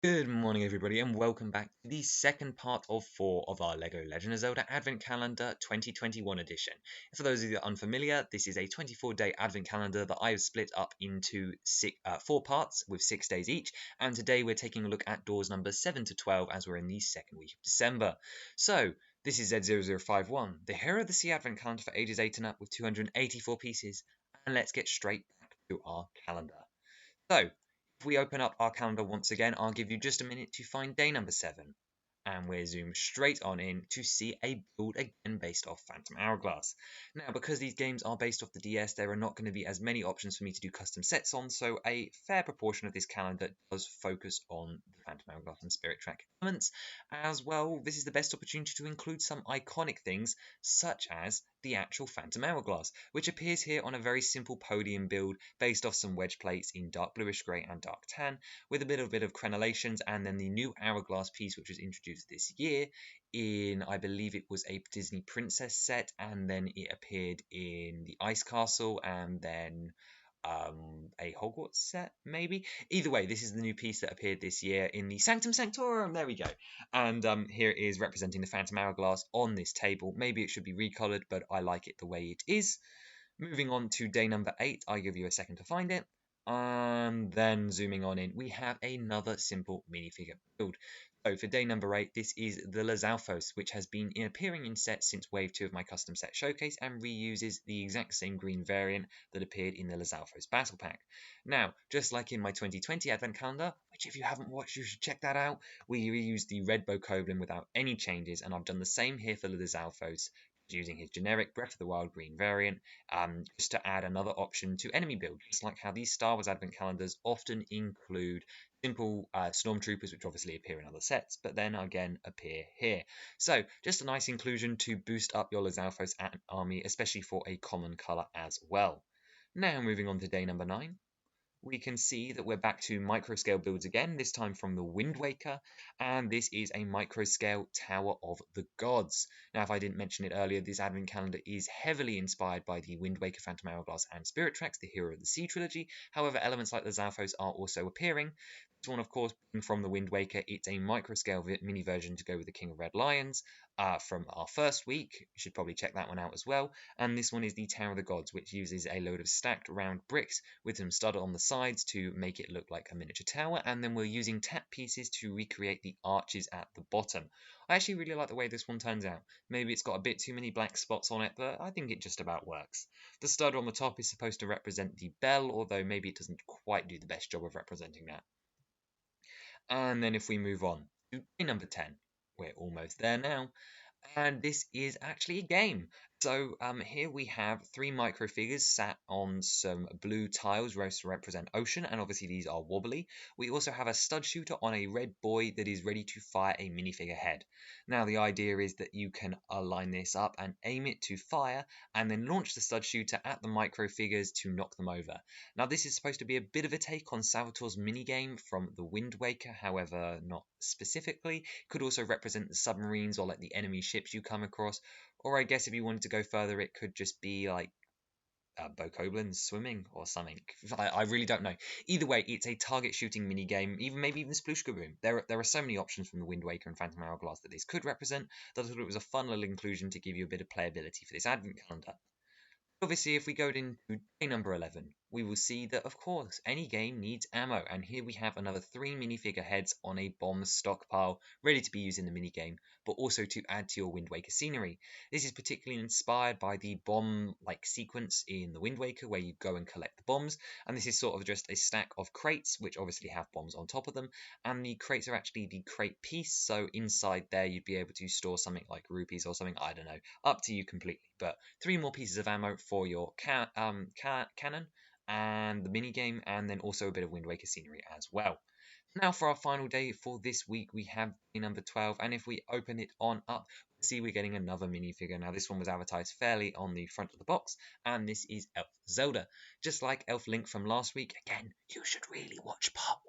Good morning, everybody, and welcome back to the second part of 4 of our LEGO Legend of Zelda Advent Calendar 2021 edition. For those of you that are unfamiliar, this is a 24-day Advent calendar that I have split up into 4 parts with 6 days each, and today we're taking a look at doors numbers 7 to 12 as we're in the second week of December. So, this is Z0051, the Hero of the Sea Advent calendar for ages 8 and up with 284 pieces, and let's get straight back to our calendar. So, if we open up our calendar once again, I'll give you just a minute to find day number 7. And we're zoomed straight on in to see a build again based off Phantom Hourglass. Now, because these games are based off the DS, there are not going to be as many options for me to do custom sets on, so a fair proportion of this calendar does focus on the Phantom Hourglass and Spirit Track elements. As well, this is the best opportunity to include some iconic things, such as the actual Phantom Hourglass, which appears here on a very simple podium build based off some wedge plates in dark bluish grey and dark tan, with a bit of crenellations, and then the new hourglass piece which was introduced this year in, I believe it was a Disney Princess set, and then it appeared in the Ice Castle, and then a Hogwarts set, maybe. Either way, this is the new piece that appeared this year in the Sanctum Sanctorum. There we go. And here it is representing the Phantom Hourglass on this table. Maybe it should be recolored, but I like it the way it is. Moving on to day number 8, I'll give you a second to find it. And then zooming on in, we have another simple minifigure build. So for day number 8, this is the Lizalfos, which has been appearing in sets since Wave 2 of my custom set showcase and reuses the exact same green variant that appeared in the Lizalfos Battle Pack. Now, just like in my 2020 Advent Calendar, which if you haven't watched, you should check that out, we reused the red Bokoblin without any changes, and I've done the same here for the Lizalfos, using his generic Breath of the Wild green variant, just to add another option to enemy build, just like how these Star Wars Advent calendars often include simple stormtroopers, which obviously appear in other sets, but then again appear here. So just a nice inclusion to boost up your Lizalfos army, especially for a common color as well. Now moving on to day number 9, we can see that we're back to microscale builds again, this time from the Wind Waker, and this is a microscale Tower of the Gods. Now, if I didn't mention it earlier, this advent calendar is heavily inspired by the Wind Waker, Phantom Hourglass, and Spirit Tracks, the Hero of the Sea trilogy. However, elements like the Zalfos are also appearing. This one, of course, being from the Wind Waker, it's a microscale mini version to go with the King of Red Lions from our first week. You should probably check that one out as well. And this one is the Tower of the Gods, which uses a load of stacked round bricks with some studded on the sides to make it look like a miniature tower, and then we're using tap pieces to recreate the arches at the bottom. I actually really like the way this one turns out. Maybe it's got a bit too many black spots on it, but I think it just about works. The stud on the top is supposed to represent the bell, although maybe it doesn't quite do the best job of representing that. And then if we move on to day number 10, we're almost there now, and this is actually a game. So here we have 3 microfigures sat on some blue tiles to represent ocean, and obviously these are wobbly. We also have a stud shooter on a red buoy that is ready to fire a minifigure head. Now the idea is that you can align this up and aim it to fire, and then launch the stud shooter at the microfigures to knock them over. Now this is supposed to be a bit of a take on Salvatore's minigame from the Wind Waker, however not specifically. Could also represent the submarines or like the enemy ships you come across, or I guess if you wanted to go further, it could just be like Bokoblins swimming or something. I really don't know. Either way, it's a target shooting mini game, maybe even Splooshka Boom. There are so many options from the Wind Waker and Phantom Hourglass that this could represent that I thought it was a fun little inclusion to give you a bit of playability for this advent calendar. Obviously, if we go into day number 11, we will see that, of course, any game needs ammo, and here we have another 3 minifigure heads on a bomb stockpile, ready to be used in the minigame, but also to add to your Wind Waker scenery. This is particularly inspired by the bomb-like sequence in the Wind Waker, where you go and collect the bombs, and this is sort of just a stack of crates, which obviously have bombs on top of them, and the crates are actually the crate piece, so inside there you'd be able to store something like rupees or something, I don't know, up to you completely, but 3 more pieces of ammo for your cannon and the minigame, and then also a bit of Wind Waker scenery as well. Now for our final day for this week, we have day number 12, and if we open it on up, we see we're getting another minifigure. Now this one was advertised fairly on the front of the box, and this is Elf Zelda. Just like Elf Link from last week, again, you should really watch part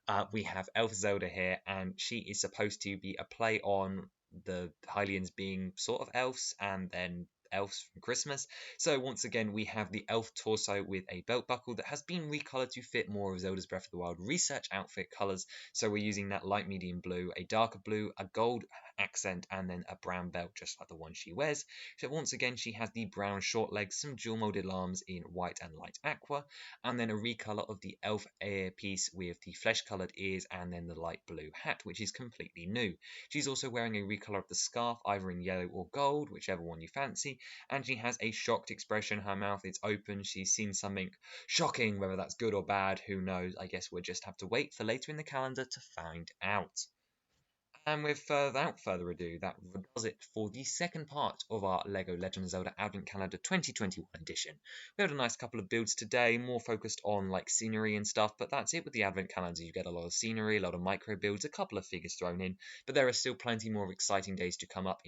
1. We have Elf Zelda here, and she is supposed to be a play on the Hylians being sort of elves, and then elves from Christmas. So once again, we have the elf torso with a belt buckle that has been recolored to fit more of Zelda's Breath of the Wild research outfit colors. So we're using that light medium blue, a darker blue, a gold accent, and then a brown belt, just like the one she wears. So once again, she has the brown short legs, some dual molded arms in white and light aqua, and then a recolor of the elf earpiece with the flesh colored ears and then the light blue hat, which is completely new. She's also wearing a recolor of the scarf, either in yellow or gold, whichever one you fancy, and she has a shocked expression. Her mouth is open. She's seen something shocking, whether that's good or bad, who knows. I guess we'll just have to wait for later in the calendar to find out. And without further ado, that does it for the second part of our LEGO Legend of Zelda Advent Calendar 2021 edition. We had a nice couple of builds today, more focused on like scenery and stuff, but that's it with the Advent Calendar. You get a lot of scenery, a lot of micro builds, a couple of figures thrown in, but there are still plenty more exciting days to come up,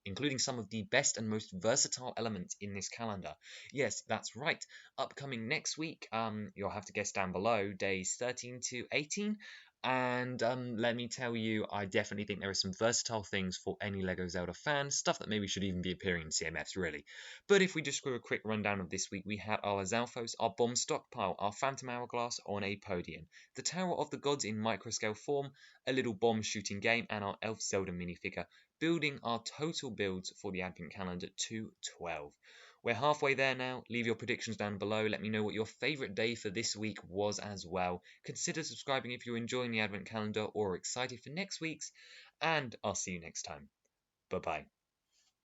including some of the best and most versatile elements in this calendar. Yes, that's right. Upcoming next week, you'll have to guess down below, days 13 to 18. And let me tell you, I definitely think there are some versatile things for any LEGO Zelda fan, stuff that maybe should even be appearing in CMFs, really. But if we just do a quick rundown of this week, we had our Zalfos, our bomb stockpile, our Phantom Hourglass on a podium, the Tower of the Gods in microscale form, a little bomb shooting game, and our Elf Zelda minifigure, building our total builds for the Advent Calendar to 12. We're halfway there now. Leave your predictions down below. Let me know what your favourite day for this week was as well. Consider subscribing if you're enjoying the Advent Calendar or are excited for next week's. And I'll see you next time. Bye bye.